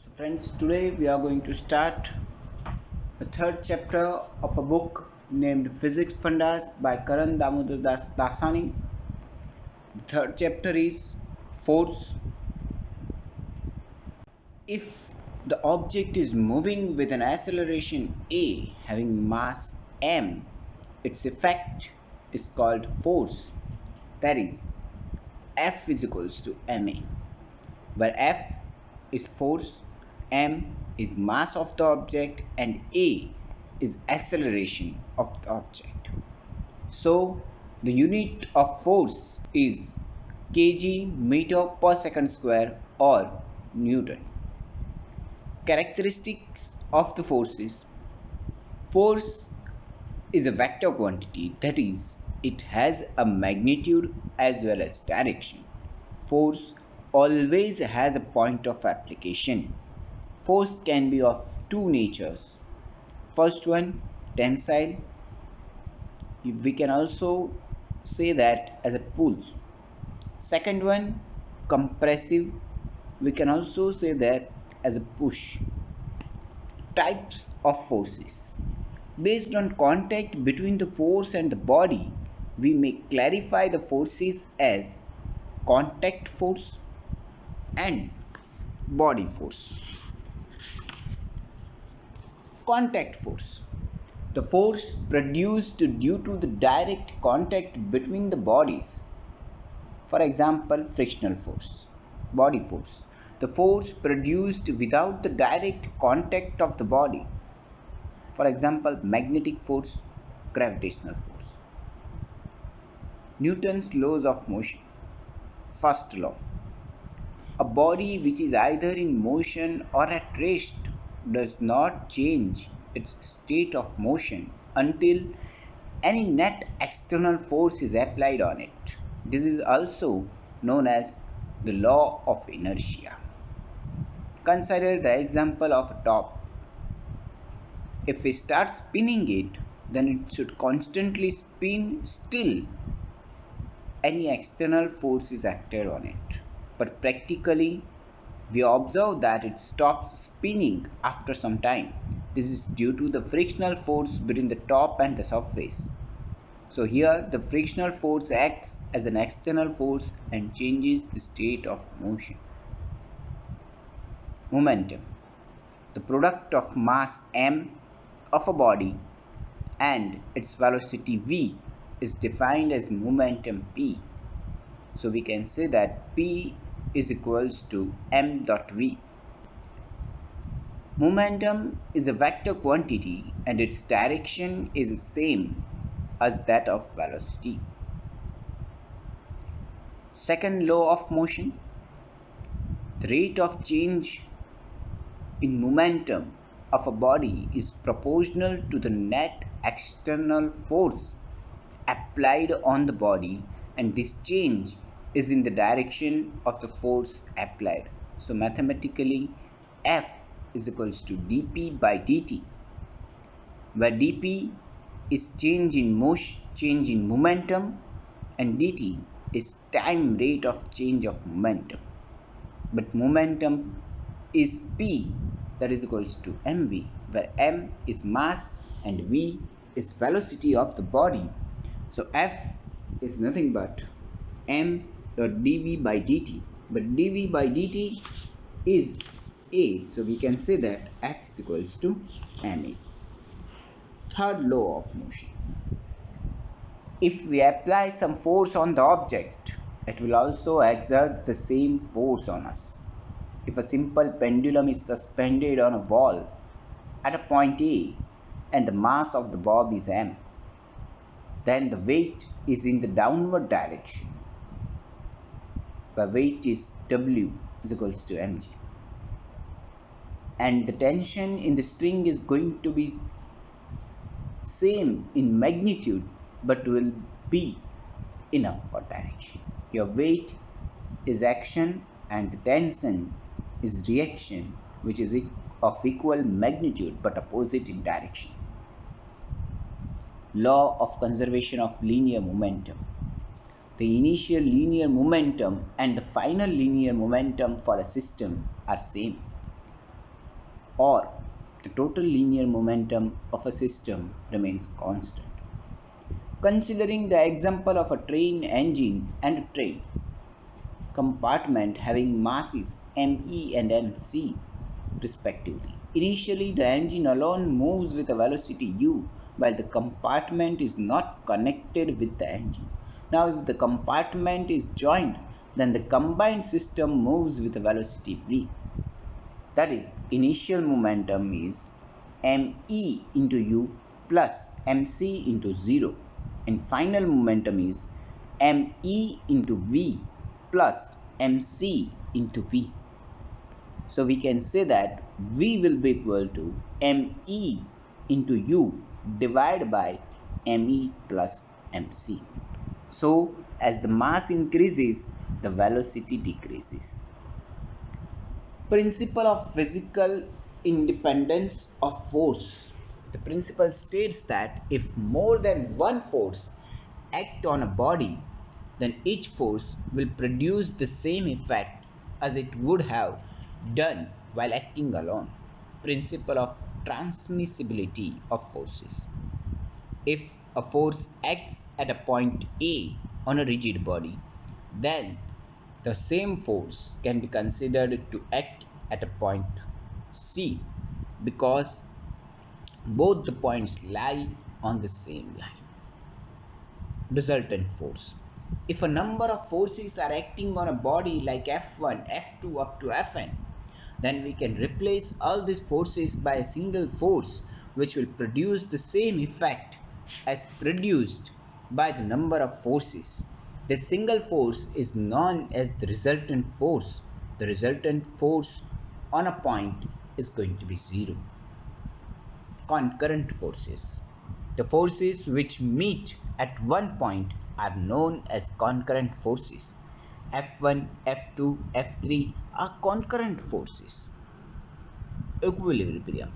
So friends, today we are going to start the third chapter of a book named Physics Fundas by Karan Damodar Dasani. The third chapter is force. If the object is moving with an acceleration a having mass m, its effect is called force. That is, F is equals to ma, where F is force, m is mass of the object, and a is acceleration of the object. So the unit of force is kg meter per second square or Newton. Characteristics of the forces. Force is a vector quantity, that is, it has a magnitude as well as direction. Force always has a point of application. Force can be of two natures. First one, tensile. We can also say that as a pull. Second one, compressive. We can also say that as a push. Types of forces. Based on contact between the force and the body, we may clarify the forces as contact force and body force. Contact force. The force produced due to the direct contact between the bodies. For example, frictional force. Body force. The force produced without the direct contact of the body. For example, magnetic force, gravitational force. Newton's laws of motion. First law. A body which is either in motion or at rest does not change its state of motion until any net external force is applied on it. This is also known as the law of inertia. Consider the example of a top. If we start spinning it, then it should constantly spin still any external force is acted on it. But practically, we observe that it stops spinning after some time. This is due to the frictional force between the top and the surface. So here the frictional force acts as an external force and changes the state of motion. Momentum. The product of mass m of a body and its velocity v is defined as momentum p. So we can say that p is equals to m dot v. Momentum is a vector quantity and its direction is the same as that of velocity. Second law of motion. The rate of change in momentum of a body is proportional to the net external force applied on the body, and this change is in the direction of the force applied. So mathematically, F is equals to dp by dt, where dp is change in momentum and dt is time rate of change of momentum. But momentum is p, that is equals to mv, where m is mass and v is velocity of the body. So F is nothing but m dot dv by dt, but dv by dt is a, so we can say that F is equals to ma. Third law of motion. If we apply some force on the object, it will also exert the same force on us. If a simple pendulum is suspended on a wall at a point A and the mass of the bob is m, then the weight is in the downward direction, where weight is W is equals to mg, and the tension in the string is going to be same in magnitude but will be in upward direction. Your weight is action and the tension is reaction, which is of equal magnitude but opposite in direction. Law of conservation of linear momentum. The initial linear momentum and the final linear momentum for a system are same. or the total linear momentum of a system remains constant. Considering the example of a train engine and a train compartment having masses me and mc respectively. Initially, the engine alone moves with a velocity u, while the compartment is not connected with the engine. Now, if the compartment is joined, then the combined system moves with a velocity v. That is, initial momentum is me into u plus mc into 0, and final momentum is me into v plus mc into v. So we can say that v will be equal to me into u divided by me plus mc. So as the mass increases, the velocity decreases. Principle of physical independence of force. The principle states that if more than one force act on a body, then each force will produce the same effect as it would have done while acting alone. Principle of transmissibility of forces. If a force acts at a point A on a rigid body, then the same force can be considered to act at a point C because both the points lie on the same line. Resultant force. If a number of forces are acting on a body like F1, F2 up to Fn, then we can replace all these forces by a single force which will produce the same effect as produced by the number of forces. The single force is known as the resultant force. The resultant force on a point is going to be 0. Concurrent forces. The forces which meet at one point are known as concurrent forces. F1, F2, F3 are concurrent forces. Equilibrium.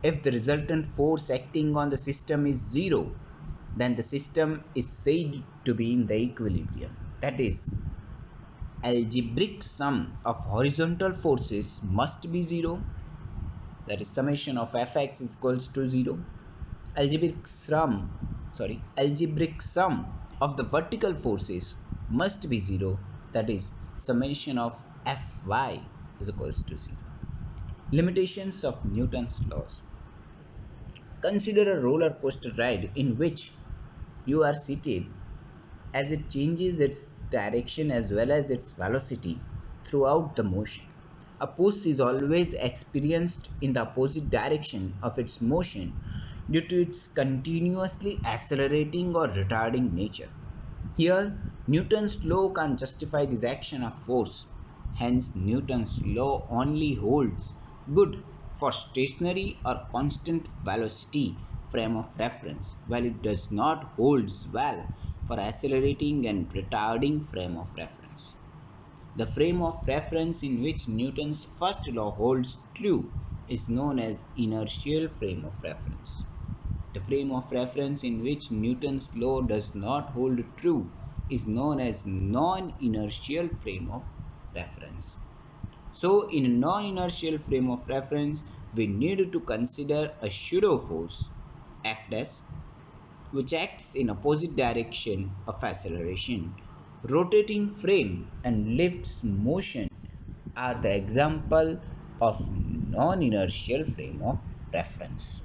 If the resultant force acting on the system is 0, then the system is said to be in the equilibrium. That is, algebraic sum of horizontal forces must be 0. That is, summation of fx is equals to 0. Algebraic sum of the vertical forces must be 0. That is, summation of fy is equals to 0. Limitations of Newton's laws. Consider a roller coaster ride in which you are seated. As it changes its direction as well as its velocity throughout the motion, a push is always experienced in the opposite direction of its motion due to its continuously accelerating or retarding nature. Here, Newton's law can't justify this action of force. Hence, Newton's law only holds good for stationary or constant velocity frame of reference, while it does not hold well for accelerating and retarding frame of reference. The frame of reference in which Newton's first law holds true is known as inertial frame of reference. The frame of reference in which Newton's law does not hold true is known as non-inertial frame of reference. So, in a non-inertial frame of reference, we need to consider a pseudo force F dash, which acts in opposite direction of acceleration. Rotating frame and lifts motion are the example of non-inertial frame of reference.